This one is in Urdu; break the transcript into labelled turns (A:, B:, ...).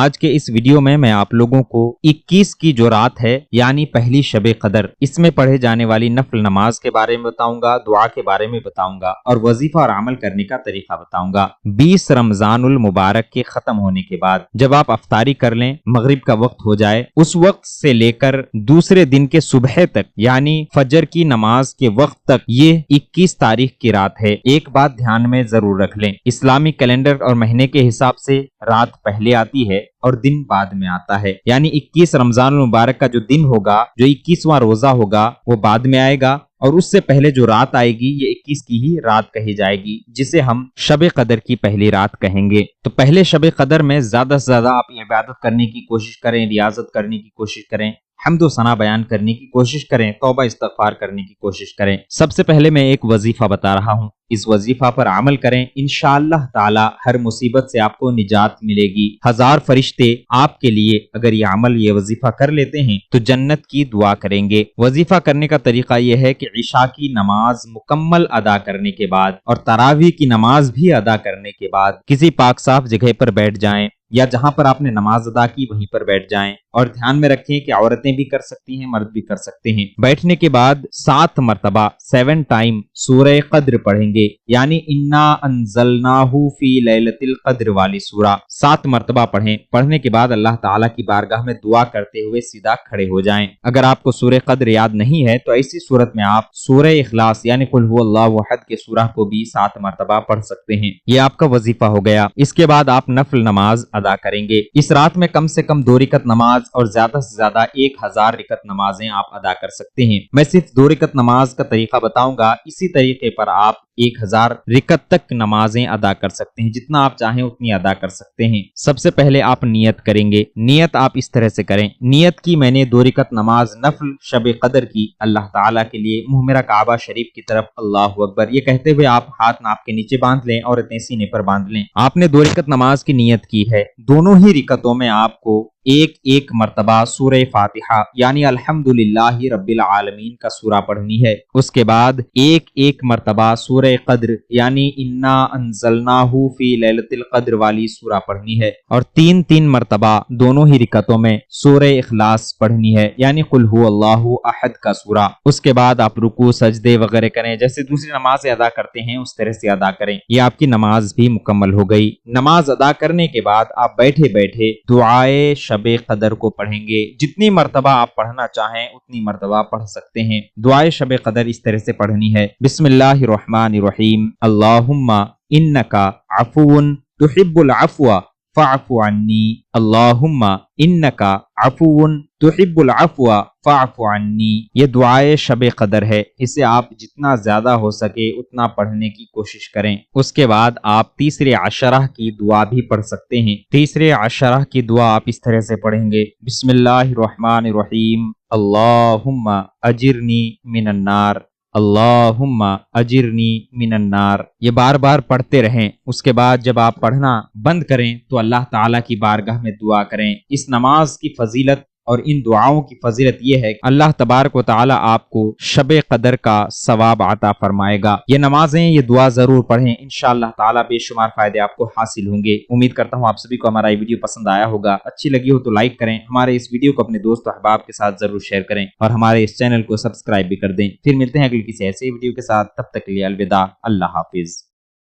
A: آج کے اس ویڈیو میں آپ لوگوں کو 21 کی جو رات ہے یعنی پہلی شب قدر، اس میں پڑھے جانے والی نفل نماز کے بارے میں بتاؤں گا، دعا کے بارے میں بتاؤں گا اور وظیفہ اور عمل کرنے کا طریقہ بتاؤں گا۔ 20 رمضان المبارک کے ختم ہونے کے بعد جب آپ افطاری کر لیں، مغرب کا وقت ہو جائے، اس وقت سے لے کر دوسرے دن کے صبح تک یعنی فجر کی نماز کے وقت تک یہ 21 تاریخ کی رات ہے۔ ایک بات دھیان میں ضرور رکھ لیں، اسلامی کیلنڈر اور مہینے کے حساب سے رات پہلے آتی ہے اور دن بعد میں آتا ہے، یعنی 21 رمضان المبارک کا جو دن ہوگا، جو 21واں روزہ ہوگا، وہ بعد میں آئے گا اور اس سے پہلے جو رات آئے گی یہ 21 کی ہی رات کہی جائے گی، جسے ہم شب قدر کی پہلی رات کہیں گے۔ تو پہلے شب قدر میں زیادہ سے زیادہ آپ عبادت کرنے کی کوشش کریں، ریاضت کرنے کی کوشش کریں، حمد و ثنا بیان کرنے کی کوشش کریں، توبہ استغفار کرنے کی کوشش کریں۔ سب سے پہلے میں ایک وظیفہ بتا رہا ہوں، اس وظیفہ پر عمل کریں، انشاءاللہ تعالی ہر مصیبت سے آپ کو نجات ملے گی۔ 1000 فرشتے آپ کے لیے اگر یہ عمل، یہ وظیفہ کر لیتے ہیں تو جنت کی دعا کریں گے۔ وظیفہ کرنے کا طریقہ یہ ہے کہ عشاء کی نماز مکمل ادا کرنے کے بعد اور تراویح کی نماز بھی ادا کرنے کے بعد کسی پاک صاف جگہ پر بیٹھ جائیں یا جہاں پر آپ نے نماز ادا کی وہیں پر بیٹھ جائیں، اور دھیان میں رکھیں کہ عورتیں بھی کر سکتی ہیں، مرد بھی کر سکتے ہیں۔ بیٹھنے کے بعد 7 مرتبہ 7 ٹائم سورہ قدر پڑھیں گے، یعنی انا انزلناہ فی لیلۃ القدر والی سورہ 7 مرتبہ پڑھیں۔ پڑھنے کے بعد اللہ تعالیٰ کی بارگاہ میں دعا کرتے ہوئے سیدھا کھڑے ہو جائیں۔ اگر آپ کو سورہ قدر یاد نہیں ہے تو ایسی صورت میں آپ سورہ اخلاص یعنی قل هو اللہ احد کے سورہ کو بھی 7 مرتبہ پڑھ سکتے ہیں۔ یہ آپ کا وظیفہ ہو گیا۔ اس کے بعد آپ نفل نماز ادا کریں گے۔ اس رات میں کم سے کم 2 رکعت نماز اور زیادہ سے زیادہ 1000 رکعت نمازیں آپ ادا کر سکتے ہیں۔ میں صرف 2 رکعت نماز کا طریقہ بتاؤں گا، اسی طریقے پر آپ 1000 رکعت تک نمازیں ادا کر سکتے ہیں، جتنا آپ چاہیں اتنی ادا کر سکتے ہیں۔ سب سے پہلے آپ نیت کریں گے۔ نیت آپ اس طرح سے کریں، نیت کی میں نے 2 رکعت نماز نفل شب قدر کی اللہ تعالیٰ کے لیے، منہ میرا کعبہ شریف کی طرف، اللہ اکبر یہ کہتے ہوئے آپ ہاتھ ناپ کے نیچے باندھ لیں اور اتنے سینے پر باندھ لیں۔ آپ نے 2 رکعت نماز کی نیت کی ہے، دونوں ہی رکعتوں میں آپ کو ایک مرتبہ سورہ فاتحہ یعنی الحمدللہ رب العالمین کا سورہ پڑھنی ہے۔ اس کے بعد ایک مرتبہ سورہ قدر یعنی انا انزلناہ فی لیلۃ القدر والی سورہ پڑھنی ہے، اور 3 مرتبہ دونوں ہی رکعتوں میں سورہ اخلاص پڑھنی ہے، یعنی قل هو اللہ احد کا سورہ۔ اس کے بعد آپ رکوع سجدے وغیرہ کریں، جیسے دوسری نمازیں ادا کرتے ہیں اس طرح سے ادا کریں۔ یہ آپ کی نماز بھی مکمل ہو گئی۔ نماز ادا کرنے کے بعد آپ بیٹھے بیٹھے دعائے شب قدر کو پڑھیں گے۔ جتنی مرتبہ آپ پڑھنا چاہیں اتنی مرتبہ پڑھ سکتے ہیں۔ دعائے شب قدر اس طرح سے پڑھنی ہے، بسم اللہ الرحمن الرحیم، اللہم انکا عفو تحب العفو فاعف عنی، اللہم انکا عفو تحب العفو فاعف عنی۔ یہ دعائے شب قدر ہے، اسے آپ جتنا زیادہ ہو سکے اتنا پڑھنے کی کوشش کریں۔ اس کے بعد آپ تیسرے عشرہ کی دعا بھی پڑھ سکتے ہیں۔ تیسرے عشرہ کی دعا آپ اس طرح سے پڑھیں گے، بسم اللہ الرحمن الرحیم، اللہم اجرنی من النار، اللہم اجرنی من النار۔ یہ بار بار پڑھتے رہیں۔ اس کے بعد جب آپ پڑھنا بند کریں تو اللہ تعالیٰ کی بارگاہ میں دعا کریں۔ اس نماز کی فضیلت اور ان دعاؤں کی فضیلت یہ ہے کہ اللہ تبارک و تعالیٰ آپ کو شب قدر کا ثواب عطا فرمائے گا۔ یہ نمازیں، یہ دعا ضرور پڑھیں، انشاءاللہ تعالیٰ بے شمار فائدے آپ کو حاصل ہوں گے۔ امید کرتا ہوں آپ سبھی کو ہمارا یہ ویڈیو پسند آیا ہوگا۔ اچھی لگی ہو تو لائک کریں، ہمارے اس ویڈیو کو اپنے دوست و احباب کے ساتھ ضرور شیئر کریں اور ہمارے اس چینل کو سبسکرائب بھی کر دیں۔ پھر ملتے ہیں اگلی کسی ایسے ویڈیو کے ساتھ، تب تک کے لیے الوداع، اللہ حافظ۔